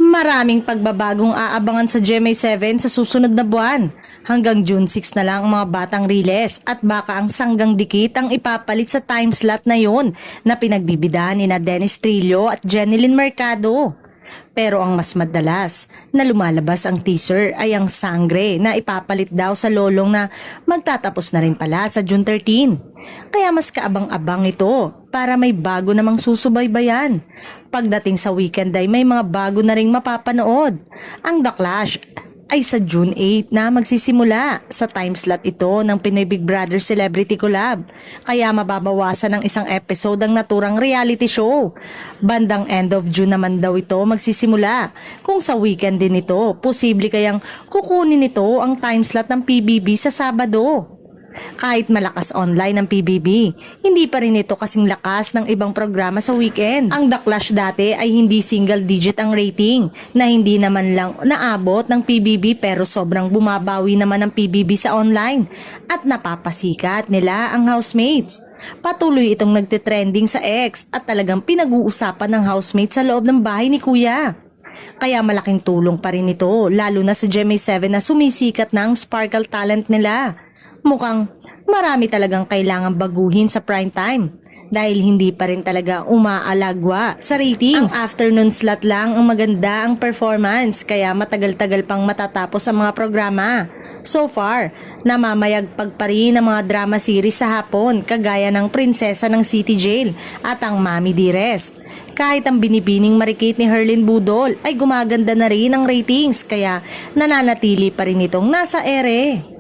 Maraming pagbabagong aabangan sa GMA7 sa susunod na buwan. Hanggang June 6 na lang ang mga batang riles at baka ang sanggang dikit ang ipapalit sa time slot na yon na pinagbibidahan ni na Dennis Trillo at Jenilyn Mercado. Pero ang mas madalas na lumalabas ang teaser ay ang sangre na ipapalit daw sa lolong na magtatapos na rin pala sa June 13. Kaya mas kaabang-abang ito para may bago namang susubaybayan. Pagdating sa weekend ay may mga bago na ring mapapanood. Ang The Clash ay sa June 8 na magsisimula. Sa time slot ito ng Pinoy Big Brother Celebrity Collab. Kaya mababawasan ng isang episode ang naturang reality show. Bandang end of June naman daw ito magsisimula. Kung sa weekend din ito, posible kayang kukunin nito ang time slot ng PBB sa Sabado. Kahit malakas online ang PBB, hindi pa rin ito kasing lakas ng ibang programa sa weekend. Ang The Clash dati ay hindi single digit ang rating, na hindi naman lang naabot ng PBB pero sobrang bumabawi naman ang PBB sa online at napapasikat nila ang housemates. Patuloy itong nagtitrending sa X at talagang pinag-uusapan ng housemates sa loob ng bahay ni Kuya. Kaya malaking tulong pa rin ito, lalo na sa GMA7 na sumisikat ng sparkle talent nila. Mukhang marami talagang kailangang baguhin sa prime time dahil hindi pa rin talaga umaalagwa sa ratings. Ang afternoon slot lang ang maganda ang performance kaya matagal-tagal pang matatapos ang mga programa. So far, namamayagpag pa rin ang mga drama series sa hapon kagaya ng Prinsesa ng City Jail at ang Mami Dearest. Kahit ang binibining marikit ni Herlin Budol ay gumaganda na rin ang ratings kaya nananatili pa rin itong nasa ere.